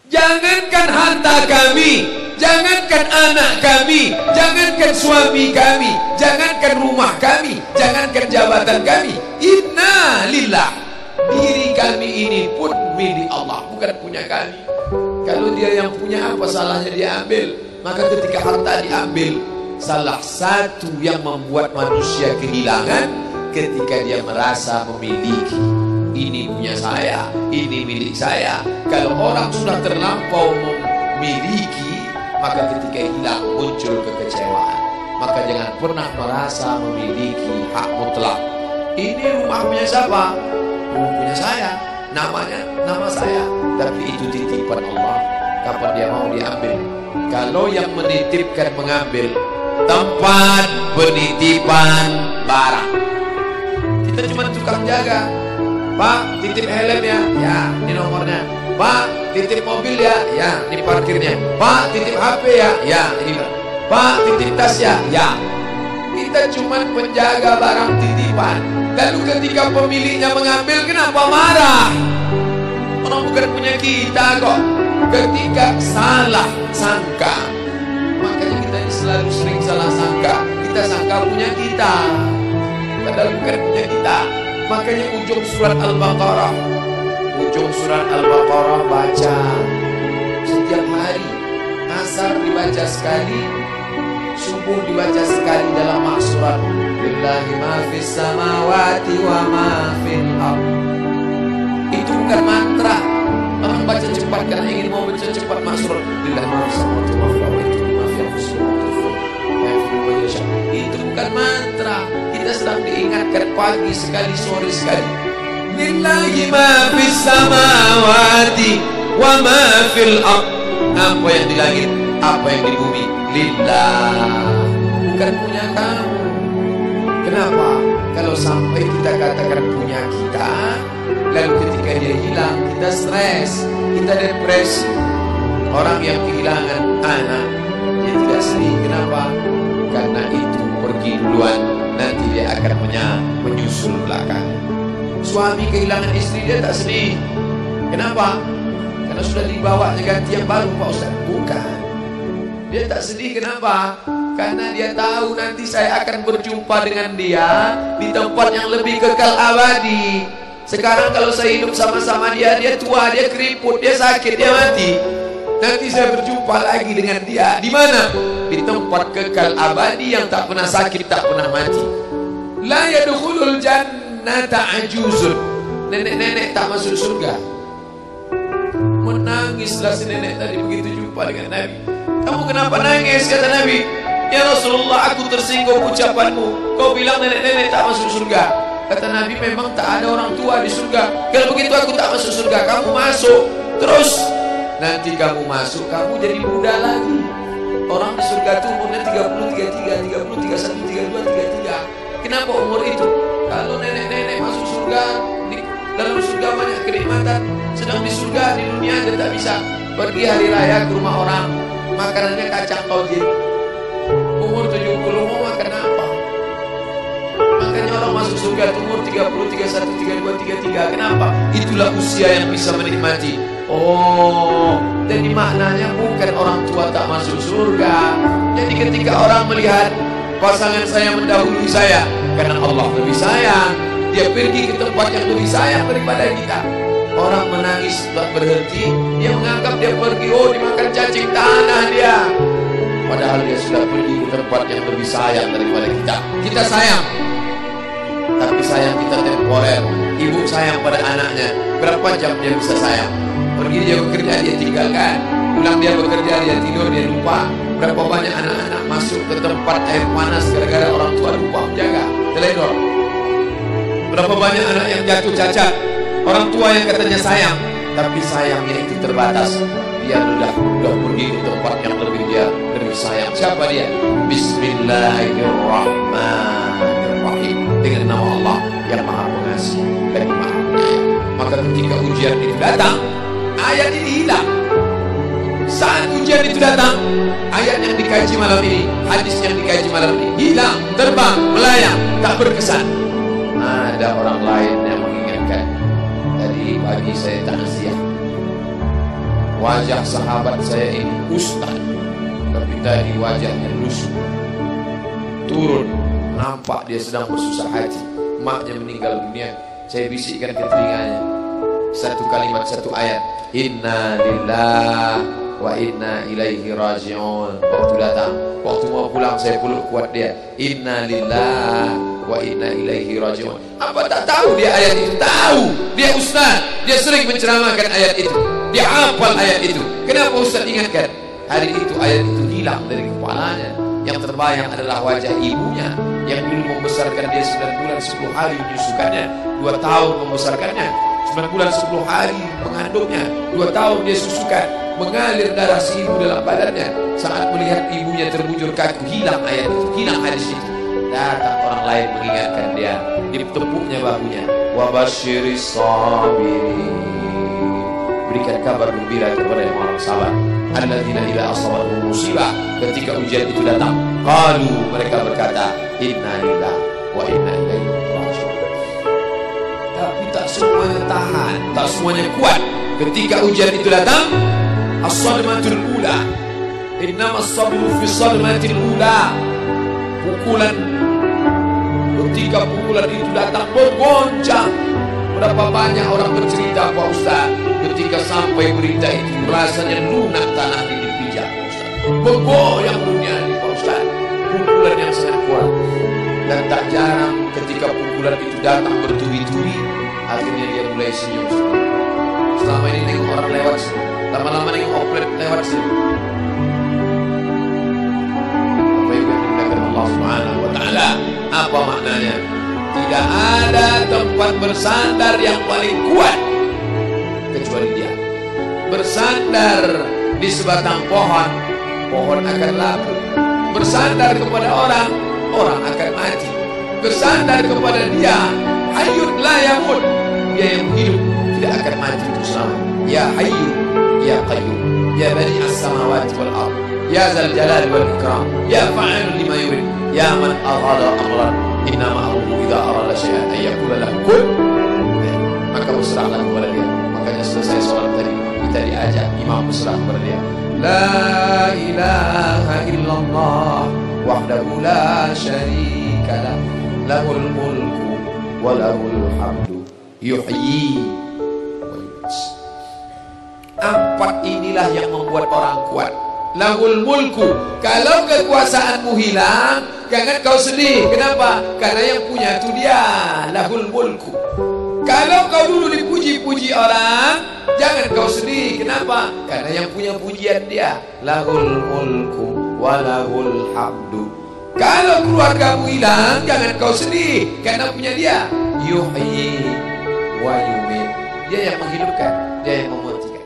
Jangankan harta kami, jangankan anak kami, jangankan suami kami, jangankan rumah kami, jangankan jabatan kami. Inna lillah, diri kami ini pun milik Allah, bukan punya kami. Kalau dia yang punya, apa salahnya dia ambil? Maka ketika harta diambil, salah satu yang membuat manusia kehilangan ketika dia merasa memiliki. Ini punya saya, ini milik saya. Kalau orang sudah terlampau memiliki, maka ketika hilang muncul kekecewaan. Maka jangan pernah merasa memiliki hak mutlak. Ini rumah punya siapa? Rumah punya saya, namanya nama saya. Tapi itu titipan Allah, kapan dia mau diambil. Kalau yang menitipkan mengambil, tempat penitipan barang, kita cuma tukang jaga. Pak, titip helm ya, ya, ini nomornya. Pak, titip mobil ya, ya, ini parkirnya. Pak, titip HP ya, ya, ini. Pak, titip tas ya, ya. Kita cuma penjaga barang titipan. Lalu ketika pemiliknya mengambil, kenapa marah? Orang bukan punya kita kok. Ketika salah sangka, makanya kita ini selalu sering salah sangka. Kita sangka punya kita, padahal bukan punya kita. Makanya ujung surat Al-Baqarah, baca setiap hari. Asar dibaca sekali, subuh dibaca sekali dalam maksurat. Lillahi ma fis samawati wa ma fil ardh. Itu bukan mantra. Orang baca cepat karena ingin mau baca cepat maksurat. Lillahi ma fis samawati wa fil ardh. Itu bukan mantra. Kita sedang diingatkan pagi sekali, sore sekali. Lillahi ma fis samawati wa ma fil ardh. Apa yang di langit, apa yang di bumi, lillah, bukan punya kamu. Kenapa? Kalau sampai kita katakan punya kita, lalu ketika dia hilang, kita stres, kita depresi. Orang yang kehilangan anak, dia tidak sedih. Kenapa? Karena itu pergi duluan, nanti dia akan menyusul belakang. Suami kehilangan istri, dia tak sedih. Kenapa? Karena sudah dibawa ganti yang baru, Pak Ustaz. Bukan. Dia tak sedih, kenapa? Karena dia tahu nanti saya akan berjumpa dengan dia di tempat yang lebih kekal abadi. Sekarang kalau saya hidup sama-sama dia, dia tua, dia keriput, dia sakit, dia mati. Nanti saya berjumpa lagi dengan dia. Di mana? Di tempat kekal abadi yang tak pernah sakit, tak pernah mati. La yadkhulul jannata ajuzun. Nenek-nenek tak masuk surga. Menangislah si nenek tadi begitu jumpa dengan Nabi. Kamu kenapa nangis? Kata Nabi. Ya Rasulullah, aku tersinggung ucapanmu. Kau bilang nenek-nenek tak masuk surga. Kata Nabi, memang tak ada orang tua di surga. Kalau begitu aku tak masuk surga, kamu masuk. Terus nanti kamu masuk, kamu jadi muda lagi. Orang di surga itu umurnya 30, 33, 30, 31, 32, 33. Kenapa umur itu? Kalau nenek-nenek masuk surga, di dalam surga banyak kenikmatan. Sedang di surga, di dunia dia tak bisa. Pergi hari raya ke rumah orang, makanannya kacang tauhid. Umur 70 mau makan apa? Makanya orang masuk surga umur 30, 31, 32, 33. Kenapa? Itulah usia yang bisa menikmati. Oh, jadi maknanya bukan orang tua tak masuk surga. Jadi ketika orang melihat pasangan saya mendahului saya, karena Allah lebih sayang, dia pergi ke tempat yang lebih sayang daripada kita. Orang menangis tak berhenti, dia menganggap dia pergi, oh dimakan cacing tanah dia. Padahal dia sudah pergi ke tempat yang lebih sayang daripada kita. Kita sayang, tapi sayang kita temporer. Ibu sayang pada anaknya, berapa jam dia bisa sayang? Pergi dia bekerja, dia tinggalkan. Pulang dia bekerja, dia tidur, dia lupa. Berapa banyak anak-anak masuk ke tempat air panas gara-gara orang tua lupa menjaga, teledor. Berapa banyak anak yang jatuh cacat, orang tua yang katanya sayang, tapi sayangnya itu terbatas. Dia sudah pergi ke tempat yang lebih sayang. Siapa dia? Bismillahirrahmanirrahim. Dengan nama Allah yang Maha Pengasih dan Maha Penyayang. Maka ketika ujian itu datang, ayat ini hilang. Saat ujian itu datang, ayat yang dikaji malam ini, hadis yang dikaji malam ini hilang, terbang, melayang, tak berkesan. Ada orang lain yang mengingatkan. Tadi pagi saya takziah, wajah sahabat saya ini ustaz, tapi tadi wajahnya lusuh. Turun, nampak dia sedang bersusah hati, maknya meninggal dunia. Saya bisikkan ke telinganya satu kalimat, satu ayat, inna lillahi wa inna ilaihi raji'un. Waktu datang, waktu mau pulang saya peluk kuat dia, inna lillahi wa inna ilaihi raji'un. Apa tak tahu dia ayat itu? Tahu, dia ustaz, dia sering menceramahkan ayat itu, dia hafal ayat itu. Kenapa ustaz ingatkan? Hari itu ayat itu hilang dari kepalanya. Yang terbayang adalah wajah ibunya yang dulu membesarkan dia 9 bulan 10 hari, menyusukannya 2 tahun membesarkannya, 9 bulan 10 hari mengandungnya, 2 tahun dia susukan, mengalir darah si ibu dalam badannya. Saat melihat ibunya terbujur kaku, hilang ayat itu, hilang hadis itu. Datang orang lain mengingatkan dia, ditepuknya bahunya, wabasyiris sabirin, berikan kabar gembira kepada yang orang sabar, alladzina idza asabahum musibah, ketika ujian itu datang, qalu, mereka berkata, inna lillahi wa inna ilaihi raji'un. Tapi tak semuanya tahan, tak semuanya kuat. Ketika ujian itu datang, as-sadmatul ula, innamas sabru fi sadmatil ula, pukulan. Ketika pukulan itu datang, bergoncang. Berapa banyak orang bercerita, Pak Ustaz, ketika sampai berita itu rasanya lunak tanah ini dipijak, Pak Ustaz, bergoyang dunia ini, Pak Ustaz. Pukulan yang sangat kuat. Dan tak jarang ketika pukulan itu datang bertubi-tubi, akhirnya dia mulai senyum. Selama ini nengok orang lewat sini, lama-lama nengok oplet lewat sini. Apa yang dimuliakan Allah Subhanahu wa Ta'ala? Apa maknanya? Tidak ada tempat bersandar yang paling kuat kecuali dia. Bersandar di sebatang pohon, pohon akan laku. Bersandar kepada orang, orang akan mati. Bersandar kepada dia, hayyun la yamut, dia yang hidup tidak akan mati terus selama. Ya hayyu ya qayyum ya bani as-samawati wal ard ya zal jalal wal ikram ya fa'ilun lima yurid ya man aghada amran innama amruhu idza arada syai'an ay yaqula lahu kun. Maka berserahlah kepada dia. Makanya selesai sholat tadi kita diajak imam berserah kepada dia. La ilaha illallah wahdahu la syarika lah, lahul mulku wa lahul hamdu yuhyi wa yumiit. 4 inilah yang membuat orang kuat. Lahul mulku, kalau kekuasaanmu hilang, jangan kau sedih. Kenapa? Karena yang punya itu dia. Lahul mulku. Kalau kau dulu dipuji-puji orang, jangan kau sedih. Kenapa? Karena yang punya pujian dia. Lahul mulku wa lahul hamdu. Kalau keluargamu hilang, jangan kau sedih, karena punya dia. Yuhyi wa yumiit. Dia yang menghidupkan, dia yang mematikan.